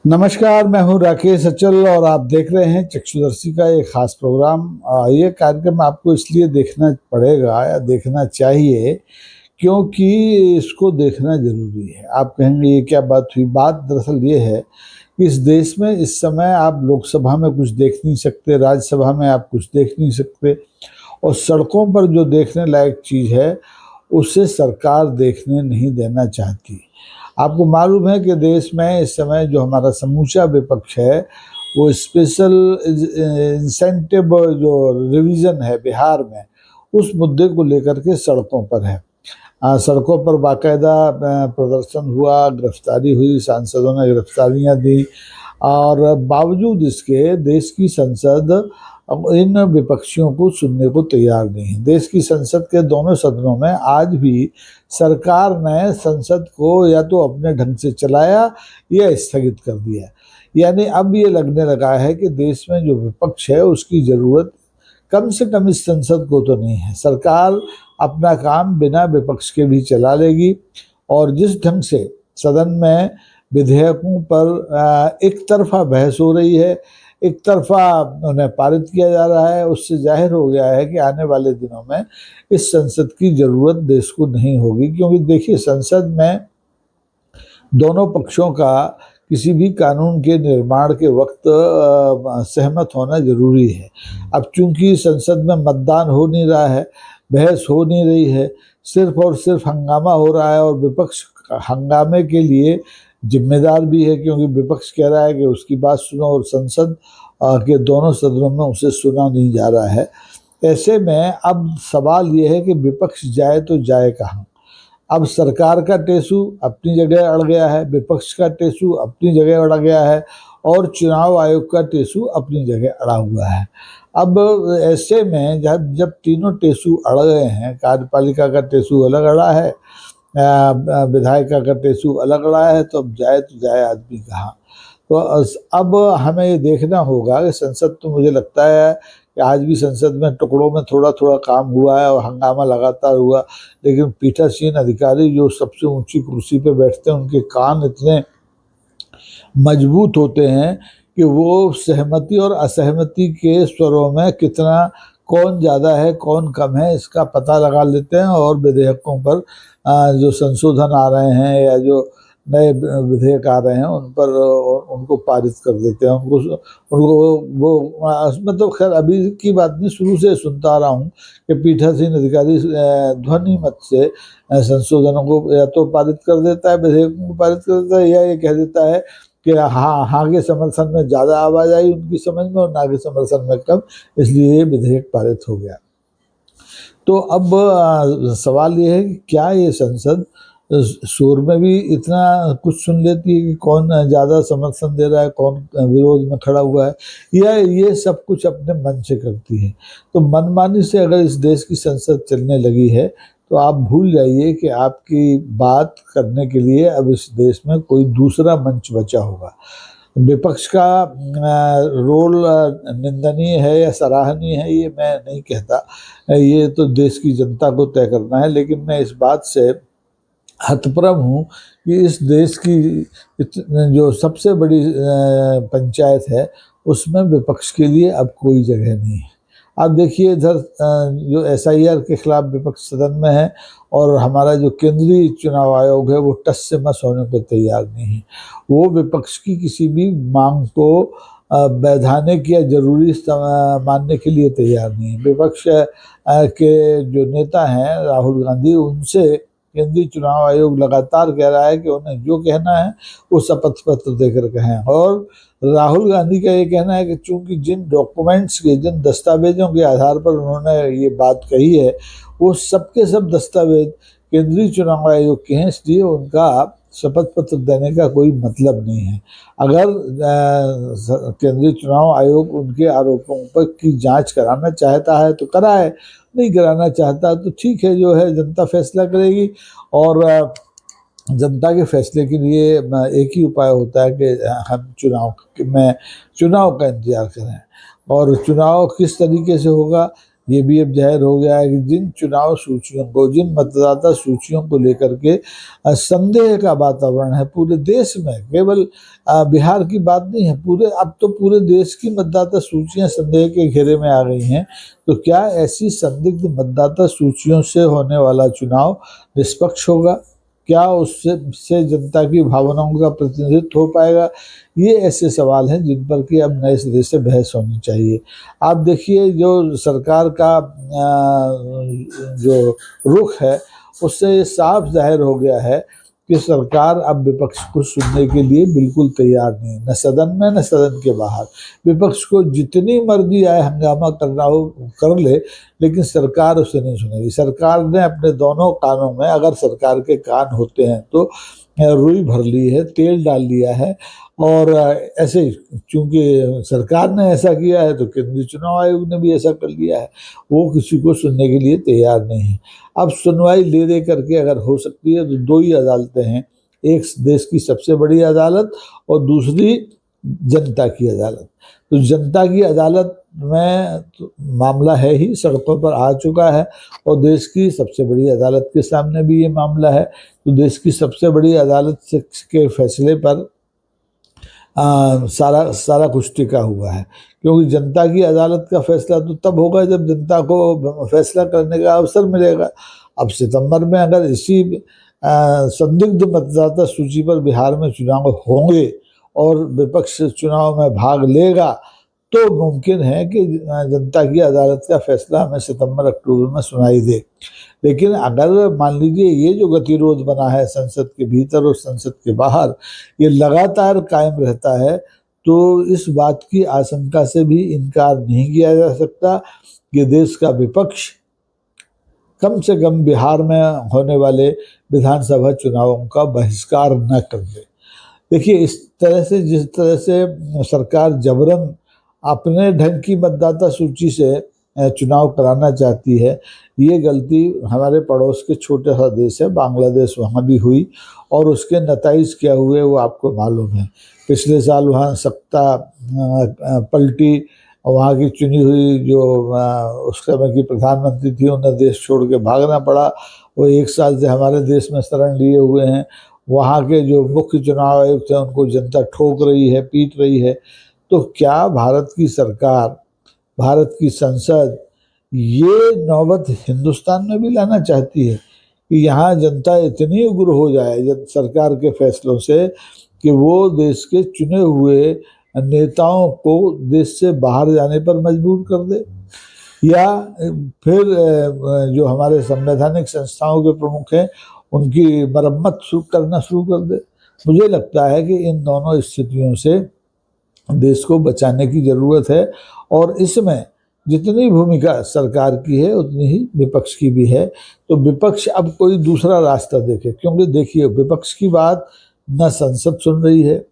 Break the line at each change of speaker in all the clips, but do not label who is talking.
नमस्कार, मैं हूं राकेश अचल और आप देख रहे हैं चक्षुदर्शी का एक खास प्रोग्राम। ये कार्यक्रम आपको इसलिए देखना पड़ेगा या देखना चाहिए क्योंकि इसको देखना जरूरी है। आप कहेंगे ये क्या बात हुई? बात दरअसल ये है कि इस देश में इस समय आप लोकसभा में कुछ देख नहीं सकते, राज्यसभा में आप कुछ देख नहीं सकते, और सड़कों पर जो देखने लायक चीज़ है उसे सरकार देखने नहीं देना चाहती। आपको मालूम है कि देश में इस समय जो हमारा समूचा विपक्ष है वो स्पेशल इंसेंटिव जो रिवीजन है बिहार में, उस मुद्दे को लेकर के सड़कों पर है। सड़कों पर बाकायदा प्रदर्शन हुआ, गिरफ्तारी हुई, सांसदों ने गिरफ्तारियां दी, और बावजूद इसके देश की संसद अब इन विपक्षियों को सुनने को तैयार नहीं है। देश की संसद के दोनों सदनों में आज भी सरकार ने संसद को या तो अपने ढंग से चलाया या स्थगित कर दिया। यानी अब ये लगने लगा है कि देश में जो विपक्ष है उसकी जरूरत कम से कम इस संसद को तो नहीं है। सरकार अपना काम बिना विपक्ष के भी चला लेगी, और जिस ढंग से सदन में विधेयकों पर एक तरफा बहस हो रही है, एक तरफा उन्हें पारित किया जा रहा है, उससे जाहिर हो गया है कि आने वाले दिनों में इस संसद की जरूरत देश को नहीं होगी। क्योंकि देखिए, संसद में दोनों पक्षों का किसी भी कानून के निर्माण के वक्त सहमत होना जरूरी है। अब चूंकि संसद में मतदान हो नहीं रहा है, बहस हो नहीं रही है, सिर्फ और सिर्फ हंगामा हो रहा है, और विपक्ष हंगामे के लिए जिम्मेदार भी है, क्योंकि विपक्ष कह रहा है कि उसकी बात सुनो, और संसद के दोनों सदनों में उसे सुना नहीं जा रहा है। ऐसे में अब सवाल ये है कि विपक्ष जाए तो जाए कहाँ। अब सरकार का टेसू अपनी जगह अड़ गया है, विपक्ष का टेसू अपनी जगह अड़ गया है, और चुनाव आयोग का टेसू अपनी जगह अड़ा हुआ है। अब ऐसे में जब जब तीनों टेसू अड़ गए हैं, कार्यपालिका का टेसू अलग अड़ा है, विधायिका का टेसू अलग अड़ा है, तो अब जाए आदमी कहाँ। तो अब हमें ये देखना होगा कि संसद, तो मुझे लगता है कि आज भी संसद में टुकड़ों में थोड़ा थोड़ा काम हुआ है और हंगामा लगातार हुआ, लेकिन पीठासीन अधिकारी जो सबसे ऊंची कुर्सी पे बैठते हैं उनके कान इतने मजबूत होते हैं कि वो सहमति और असहमति के स्वरों में कितना, कौन ज़्यादा है कौन कम है, इसका पता लगा लेते हैं, और विधेयकों पर जो संशोधन आ रहे हैं या जो नए विधेयक आ रहे हैं उन पर उनको पारित कर देते हैं। उनको उनको वो मतलब खैर अभी की बात नहीं, शुरू से सुनता आ रहा हूँ कि पीठासीन अधिकारी ध्वनि मत से संशोधनों को या तो पारित कर देता है, विधेयकों को पारित कर देता है, या ये कह देता है कि हाँ के समर्थन में ज़्यादा आवाज़ आई उनकी समझ में और ना के समर्थन में कम, इसलिए ये विधेयक पारित हो गया। तो अब सवाल ये है कि क्या ये संसद शोर में भी इतना कुछ सुन लेती है कि कौन ज़्यादा समर्थन दे रहा है, कौन विरोध में खड़ा हुआ है, या ये सब कुछ अपने मन से करती है। तो मनमानी से अगर इस देश की संसद चलने लगी है तो आप भूल जाइए कि आपकी बात करने के लिए अब इस देश में कोई दूसरा मंच बचा होगा। विपक्ष का रोल निंदनीय है या सराहनीय है ये मैं नहीं कहता, ये तो देश की जनता को तय करना है। लेकिन मैं इस बात से हतप्रभ हूँ कि इस देश की जो सबसे बड़ी पंचायत है उसमें विपक्ष के लिए अब कोई जगह नहीं है। आप देखिए, इधर जो SIR के खिलाफ विपक्ष सदन में है, और हमारा जो केंद्रीय चुनाव आयोग है वो टस से मस होने को तैयार नहीं है। वो विपक्ष की किसी भी मांग को वैधानिक या जरूरी मानने के लिए तैयार नहीं है। विपक्ष के जो नेता हैं राहुल गांधी, उनसे केंद्रीय चुनाव आयोग लगातार कह रहा है कि उन्हें जो कहना है वो शपथ पत्र देकर कहें। और राहुल गांधी का ये कहना है कि चूंकि जिन डॉक्यूमेंट्स के, जिन दस्तावेजों के आधार पर उन्होंने ये बात कही है वो सबके सब दस्तावेज केंद्रीय चुनाव आयोग के हैं, इसलिए उनका शपथ पत्र देने का कोई मतलब नहीं है। अगर केंद्रीय चुनाव आयोग उनके आरोपों पर की जांच कराना चाहता है तो कराए, नहीं कराना चाहता तो ठीक है, जो है जनता फैसला करेगी। और जनता के फैसले के लिए एक ही उपाय होता है कि हम चुनाव का इंतजार करें। और चुनाव किस तरीके से होगा ये भी अब जाहिर हो गया है कि जिन चुनाव सूचियों को, जिन मतदाता सूचियों को लेकर के संदेह का वातावरण है पूरे देश में, केवल बिहार की बात नहीं है, पूरे अब तो पूरे देश की मतदाता सूचियां संदेह के घेरे में आ गई हैं। तो क्या ऐसी संदिग्ध मतदाता सूचियों से होने वाला चुनाव निष्पक्ष होगा? क्या उससे जनता की भावनाओं का प्रतिनिधित्व हो पाएगा? ये ऐसे सवाल हैं जिन पर कि अब नए सिरे से बहस होनी चाहिए। आप देखिए जो सरकार का जो रुख है उससे साफ जाहिर हो गया है कि सरकार अब विपक्ष को सुनने के लिए बिल्कुल तैयार नहीं, न सदन में न सदन के बाहर। विपक्ष को जितनी मर्जी आए हंगामा करना हो कर ले, लेकिन सरकार उसे नहीं सुनेगी। सरकार ने अपने दोनों कानों में, अगर सरकार के कान होते हैं तो रुई भर ली है, तेल डाल लिया है। और ऐसे ही चूंकि सरकार ने ऐसा किया है तो केंद्रीय चुनाव आयोग ने भी ऐसा कर लिया है, वो किसी को सुनने के लिए तैयार नहीं है। अब सुनवाई ले दे करके अगर हो सकती है तो दो ही अदालतें हैं, एक देश की सबसे बड़ी अदालत और दूसरी जनता की अदालत। तो जनता की अदालत में तो मामला है ही, सड़कों पर आ चुका है, और देश की सबसे बड़ी अदालत के सामने भी ये मामला है। तो देश की सबसे बड़ी अदालत के फैसले पर सारा सारा कुछ टिका हुआ है, क्योंकि जनता की अदालत का फैसला तो तब होगा जब जनता को फैसला करने का अवसर मिलेगा। अब सितंबर में अगर इसी संदिग्ध मतदाता सूची पर बिहार में चुनाव होंगे और विपक्ष चुनाव में भाग लेगा तो मुमकिन है कि जनता की अदालत का फैसला हमें सितंबर अक्टूबर में सुनाई दे। लेकिन अगर मान लीजिए ये जो गतिरोध बना है संसद के भीतर और संसद के बाहर, ये लगातार कायम रहता है, तो इस बात की आशंका से भी इनकार नहीं किया जा सकता कि देश का विपक्ष कम से कम बिहार में होने वाले विधानसभा चुनावों का बहिष्कार न कर दे। देखिए इस तरह से, जिस तरह से सरकार जबरन अपने ढंग की मतदाता सूची से चुनाव कराना चाहती है, ये गलती हमारे पड़ोस के छोटे सा देश है बांग्लादेश, वहाँ भी हुई, और उसके नताइज क्या हुए वो आपको मालूम है। पिछले साल वहाँ सत्ता पलटी, वहाँ की चुनी हुई जो उस समय की प्रधानमंत्री थी उन्हें देश छोड़ के भागना पड़ा। वो 1 साल से हमारे देश में शरण लिए हुए हैं। वहाँ के जो मुख्य चुनाव आयुक्त थे उनको जनता ठोक रही है, पीट रही है। तो क्या भारत की सरकार, भारत की संसद ये नौबत हिंदुस्तान में भी लाना चाहती है कि यहाँ जनता इतनी उग्र हो जाए सरकार के फैसलों से कि वो देश के चुने हुए नेताओं को देश से बाहर जाने पर मजबूर कर दे, या फिर जो हमारे संवैधानिक संस्थाओं के प्रमुख हैं उनकी मरम्मत करना शुरू कर दे? मुझे लगता है कि इन दोनों स्थितियों से देश को बचाने की जरूरत है, और इसमें जितनी भूमिका सरकार की है उतनी ही विपक्ष की भी है। तो विपक्ष अब कोई दूसरा रास्ता देखे, क्योंकि देखिए विपक्ष की बात न संसद सुन रही है,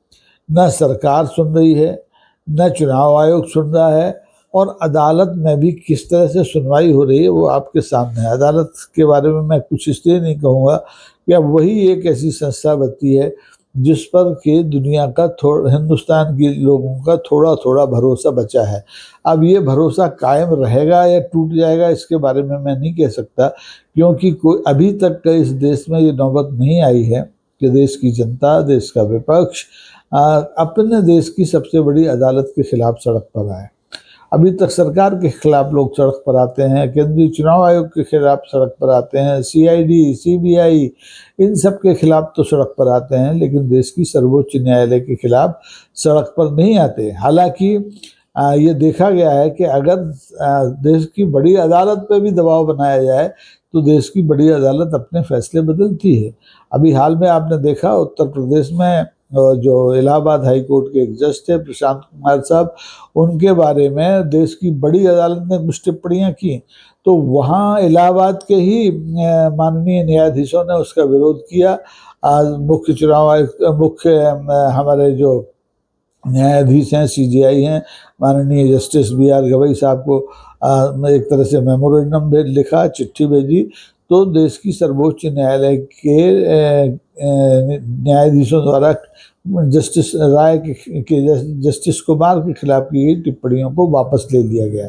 न सरकार सुन रही है, न चुनाव आयोग सुन रहा है, और अदालत में भी किस तरह से सुनवाई हो रही है वो आपके सामने है। अदालत के बारे में मैं कुछ इसलिए नहीं कहूँगा कि अब वही एक ऐसी संस्था बनती है जिस पर कि दुनिया का हिंदुस्तान के लोगों का थोड़ा थोड़ा भरोसा बचा है। अब ये भरोसा कायम रहेगा या टूट जाएगा इसके बारे में मैं नहीं कह सकता, क्योंकि कोई अभी तक इस देश में ये नौबत नहीं आई है कि देश की जनता, देश का विपक्ष अपने देश की सबसे बड़ी अदालत के खिलाफ सड़क पर आए। अभी तक सरकार के खिलाफ लोग सड़क पर आते हैं, केंद्रीय चुनाव आयोग के खिलाफ सड़क पर आते हैं, सीआईडी, सीबीआई, इन सब के खिलाफ तो सड़क पर आते हैं, लेकिन देश की सर्वोच्च न्यायालय के खिलाफ सड़क पर नहीं आते। हालांकि ये देखा गया है कि अगर देश की बड़ी अदालत पर भी दबाव बनाया जाए तो देश की बड़ी अदालत अपने फैसले बदलती है। अभी हाल में आपने देखा उत्तर प्रदेश में जो इलाहाबाद हाई कोर्ट के एक जज थे प्रशांत कुमार साहब, उनके बारे में देश की बड़ी अदालत ने कुछ टिप्पणियां की, तो वहाँ इलाहाबाद के ही माननीय न्यायाधीशों ने उसका विरोध किया। मुख्य चुनाव आयुक्त, मुख्य हमारे जो न्यायाधीश हैं, सीजेआई हैं, माननीय जस्टिस BR गवई साहब को एक तरह से मेमोरेंडम लिखा, चिट्ठी भेजी, तो देश की सर्वोच्च न्यायालय के न्यायाधीशों द्वारा जस्टिस राय के जस्टिस कुमार के खिलाफ की गई टिप्पणियों को वापस ले लिया गया।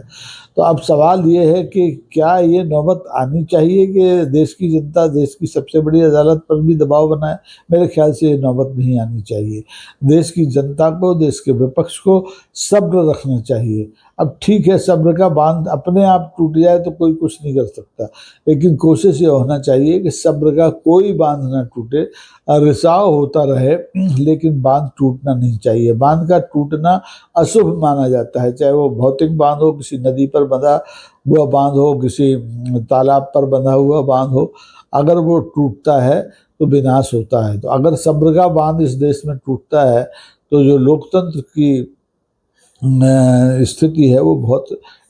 तो अब सवाल ये है कि क्या ये नौबत आनी चाहिए कि देश की जनता देश की सबसे बड़ी अदालत पर भी दबाव बनाए? मेरे ख्याल से ये नौबत नहीं आनी चाहिए। देश की जनता को, देश के विपक्ष को सब्र रखना चाहिए। अब ठीक है, सब्र का बांध अपने आप टूट जाए तो कोई कुछ नहीं कर सकता, लेकिन कोशिश ये होना चाहिए कि सब्र का कोई बांध ना टूटे, रिसाव होता रहे लेकिन बांध टूटना नहीं चाहिए। बांध का टूटना अशुभ माना जाता है, चाहे वो भौतिक बांध हो, किसी नदी पर बंधा हुआ बांध हो, किसी तालाब पर बंधा हुआ बांध हो। अगर वो टूटता है तो विनाश होता है। तो अगर सब्र का बांध इस देश में टूटता है तो जो लोकतंत्र की स्थिति है वो बहुत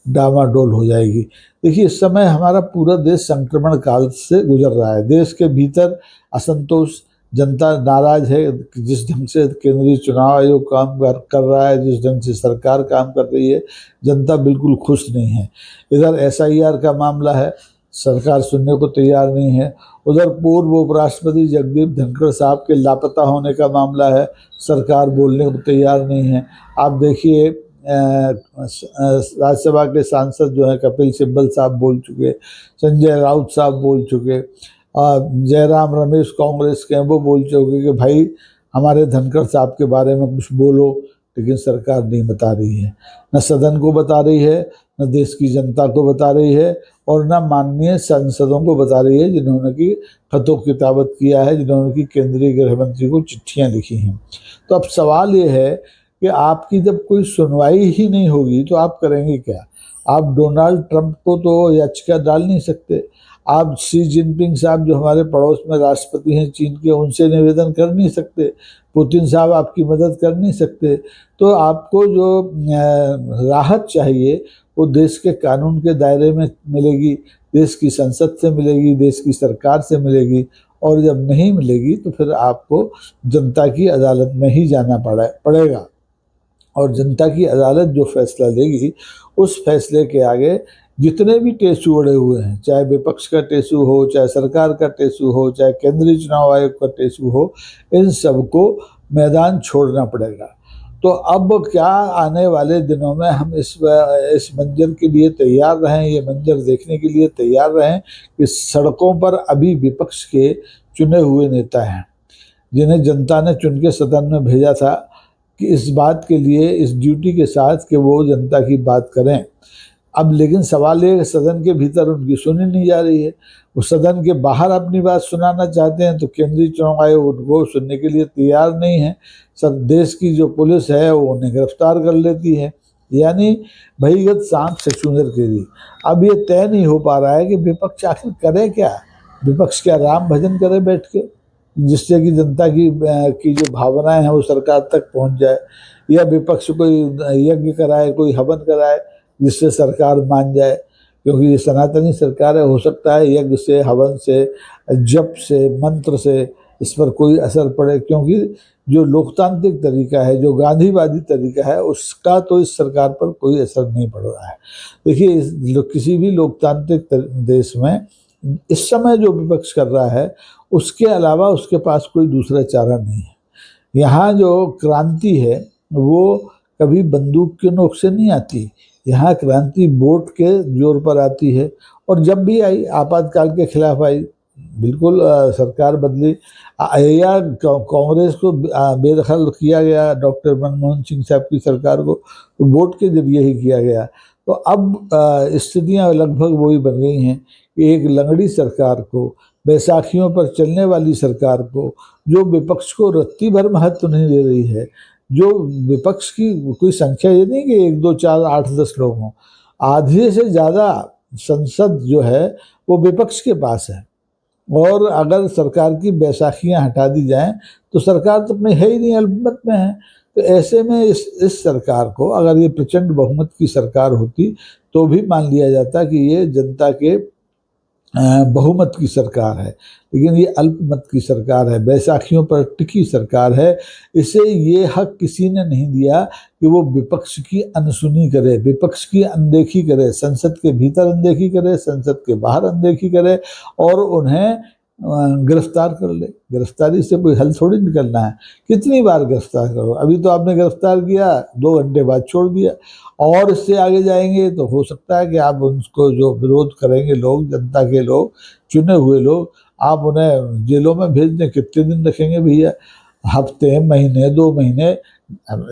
डामाडोल हो जाएगी। देखिए, इस समय हमारा पूरा देश संक्रमण काल से गुजर रहा है। देश के भीतर असंतोष, जनता नाराज है जिस ढंग से केंद्रीय चुनाव आयोग काम कर रहा है, जिस ढंग से सरकार काम कर रही है, जनता बिल्कुल खुश नहीं है। इधर SIR का मामला है, सरकार सुनने को तैयार नहीं है। उधर पूर्व उपराष्ट्रपति जगदीप धनखड़ साहब के लापता होने का मामला है, सरकार बोलने को तैयार नहीं है। आप देखिए, राज्यसभा के सांसद जो है कपिल सिब्बल साहब बोल चुके, संजय राउत साहब बोल चुके, जयराम रमेश कांग्रेस के वो बोल चुके कि भाई हमारे धनखड़ साहब के बारे में कुछ बोलो, लेकिन सरकार नहीं बता रही है। न सदन को बता रही है, न देश की जनता को बता रही है, और न माननीय सांसदों को बता रही है जिन्होंने की खतों किताबत किया है, जिन्होंने की केंद्रीय गृह मंत्री को चिट्ठियां लिखी हैं। तो अब सवाल ये है कि आपकी जब कोई सुनवाई ही नहीं होगी तो आप करेंगे क्या? आप डोनाल्ड ट्रंप को तो याचिका डाल नहीं सकते, आप शी जिनपिंग साहब जो हमारे पड़ोस में राष्ट्रपति हैं चीन के, उनसे निवेदन कर नहीं सकते, पुतिन साहब आपकी मदद कर नहीं सकते। तो आपको जो राहत चाहिए वो देश के कानून के दायरे में मिलेगी, देश की संसद से मिलेगी, देश की सरकार से मिलेगी, और जब नहीं मिलेगी तो फिर आपको जनता की अदालत में ही जाना पड़ेगा। और जनता की अदालत जो फैसला लेगी उस फैसले के आगे जितने भी टेसू अड़े हुए हैं, चाहे विपक्ष का टेसू हो, चाहे सरकार का टेसू हो, चाहे केंद्रीय चुनाव आयोग का टेसू हो, इन सबको मैदान छोड़ना पड़ेगा। तो अब क्या आने वाले दिनों में हम इस मंजर के लिए तैयार रहें, ये मंजर देखने के लिए तैयार रहें कि सड़कों पर अभी विपक्ष के चुने हुए नेता हैं, जिन्हें जनता ने चुन के सदन में भेजा था कि इस बात के लिए, इस ड्यूटी के साथ कि वो जनता की बात करें। अब लेकिन सवाल ये, सदन के भीतर उनकी सुनी नहीं जा रही है। वो सदन के बाहर अपनी बात सुनाना चाहते हैं तो केंद्रीय चुनाव आयोग उनको सुनने के लिए तैयार नहीं है। सब देश की जो पुलिस है वो उन्हें गिरफ्तार कर लेती है, यानी भईगत सांप छछूंदर के लिए। अब ये तय नहीं हो पा रहा है कि विपक्ष आखिर करे क्या। विपक्ष क्या राम भजन करे बैठ के, जिससे कि जनता की जो भावनाएं हैं वो सरकार तक पहुंच जाए, या विपक्ष कोई यज्ञ कराए, कोई हवन कराए जिससे सरकार मान जाए, क्योंकि ये सनातनी सरकार है। हो सकता है यज्ञ से, हवन से, जप से, मंत्र से इस पर कोई असर पड़े, क्योंकि जो लोकतांत्रिक तरीका है, जो गांधीवादी तरीका है, उसका तो इस सरकार पर कोई असर नहीं पड़ रहा है। देखिए, किसी भी लोकतांत्रिक देश में इस समय जो विपक्ष कर रहा है उसके अलावा उसके पास कोई दूसरा चारा नहीं है। यहाँ जो क्रांति है वो कभी बंदूक के नोक से नहीं आती, यहाँ क्रांति वोट के जोर पर आती है। और जब भी आई आपातकाल के खिलाफ आई, बिल्कुल सरकार बदली, या कांग्रेस को बेदखल किया गया, डॉक्टर मनमोहन सिंह साहब की सरकार को तो वोट के जरिए ही किया गया। तो अब स्थितियाँ लगभग वही बन गई हैं कि एक लंगड़ी सरकार को, बैसाखियों पर चलने वाली सरकार को, जो विपक्ष को रत्ती भर महत्व नहीं दे रही है, जो विपक्ष की कोई संख्या ये नहीं कि 1 2 4 8 10 लोग हों, आधे से ज़्यादा संसद जो है वो विपक्ष के पास है। और अगर सरकार की बैसाखियां हटा दी जाएं तो सरकार तो अपने है ही नहीं, अल्पमत में है। तो ऐसे में इस सरकार को, अगर ये प्रचंड बहुमत की सरकार होती तो भी मान लिया जाता कि ये जनता के बहुमत की सरकार है, लेकिन ये अल्पमत की सरकार है, बैसाखियों पर टिकी सरकार है। इसे ये हक किसी ने नहीं दिया कि वो विपक्ष की अनसुनी करे, विपक्ष की अनदेखी करे, संसद के भीतर अनदेखी करे, संसद के बाहर अनदेखी करे, और उन्हें गिरफ्तार कर ले। गिरफ्तारी से कोई हल थोड़ी निकलना है, कितनी बार गिरफ्तार करो। अभी तो आपने गिरफ्तार किया, 2 घंटे बाद छोड़ दिया, और इससे आगे जाएंगे तो हो सकता है कि आप उनको जो विरोध करेंगे लोग, जनता के लोग, चुने हुए लोग, आप उन्हें जेलों में भेज दें। कितने दिन रखेंगे भैया? हफ्ते, महीने, 2 महीने,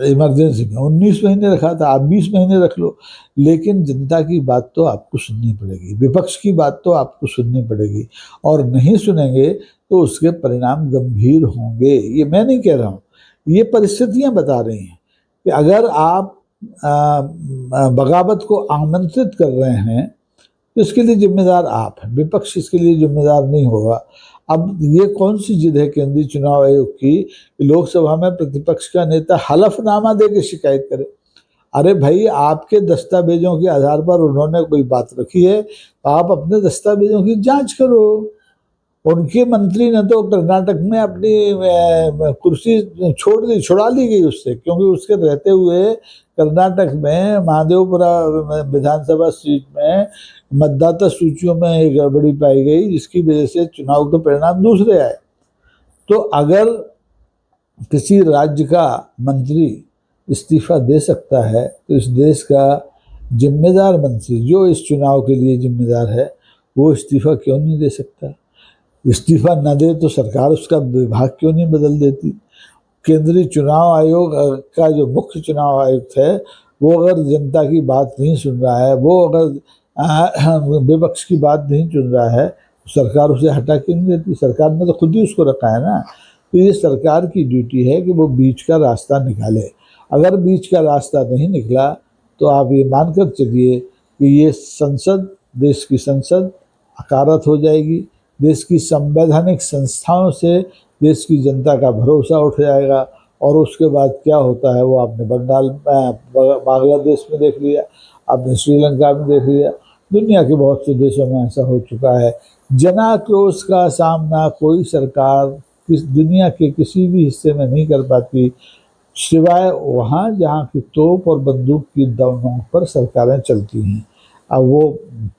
इमरजेंसी में 19 महीने रखा था, आप 20 महीने रख लो। लेकिन जनता की बात तो आपको सुननी पड़ेगी, विपक्ष की बात तो आपको सुननी पड़ेगी, और नहीं सुनेंगे तो उसके परिणाम गंभीर होंगे। ये मैं नहीं कह रहा हूँ, ये परिस्थितियां बता रही हैं कि अगर आप बगावत को आमंत्रित कर रहे हैं तो इसके लिए जिम्मेदार आप हैं, विपक्ष इसके लिए जिम्मेदार नहीं होगा। अब ये कौन सी जिद है केंद्रीय चुनाव आयोग की, लोकसभा में प्रतिपक्ष का नेता हलफनामा दे के शिकायत करे? अरे भाई, आपके दस्तावेजों के आधार पर उन्होंने कोई बात रखी है तो आप अपने दस्तावेजों की जांच करो। उनके मंत्री ने तो कर्नाटक में अपनी कुर्सी छोड़ दी, छुड़ा ली गई उससे, क्योंकि उसके रहते हुए कर्नाटक में महादेवपुरा विधानसभा सीट में मतदाता सूचियों में एक गड़बड़ी पाई गई, जिसकी वजह से चुनाव के परिणाम दूसरे आए। तो अगर किसी राज्य का मंत्री इस्तीफा दे सकता है तो इस देश का जिम्मेदार मंत्री, जो इस चुनाव के लिए जिम्मेदार है, वो इस्तीफा क्यों नहीं दे सकता? इस्तीफा न दे तो सरकार उसका विभाग क्यों नहीं बदल देती? केंद्रीय चुनाव आयोग का जो मुख्य चुनाव आयुक्त है, वो अगर जनता की बात नहीं सुन रहा है, वो अगर विपक्ष की बात नहीं सुन रहा है, तो सरकार उसे हटा क्यों नहीं देती? सरकार ने तो खुद ही उसको रखा है ना। तो ये सरकार की ड्यूटी है कि वो बीच का रास्ता निकाले। अगर बीच का रास्ता नहीं निकला तो आप ये मानकर चलिए कि ये संसद, देश की संसद अकारत हो जाएगी, देश की संवैधानिक संस्थाओं से देश की जनता का भरोसा उठ जाएगा। और उसके बाद क्या होता है वो आपने बांग्लादेश में देख लिया, आपने श्रीलंका में देख लिया, दुनिया के बहुत से देशों में ऐसा हो चुका है। जनाक्रोश का सामना कोई सरकार दुनिया के किसी भी हिस्से में नहीं कर पाती, सिवाय वहाँ जहाँ की तोप और बंदूक की नोक पर सरकारें चलती हैं। अब वो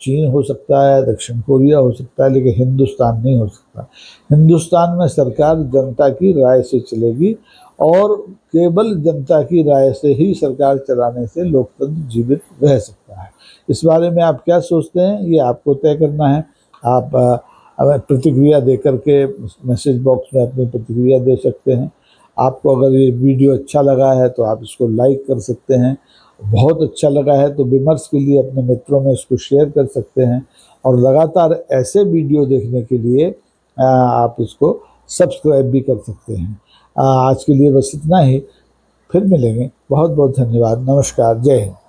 चीन हो सकता है, दक्षिण कोरिया हो सकता है, लेकिन हिंदुस्तान नहीं हो सकता। हिंदुस्तान में सरकार जनता की राय से चलेगी, और केवल जनता की राय से ही सरकार चलाने से लोकतंत्र जीवित रह सकता है। इस बारे में आप क्या सोचते हैं, ये आपको तय करना है। आप प्रतिक्रिया दे करके मैसेज बॉक्स में अपनी प्रतिक्रिया दे सकते हैं। आपको अगर ये वीडियो अच्छा लगा है तो आप इसको लाइक कर सकते हैं, बहुत अच्छा लगा है तो विमर्श के लिए अपने मित्रों में इसको शेयर कर सकते हैं, और लगातार ऐसे वीडियो देखने के लिए आप इसको सब्सक्राइब भी कर सकते हैं। आज के लिए बस इतना ही, फिर मिलेंगे। बहुत बहुत धन्यवाद। नमस्कार, जय हिंद।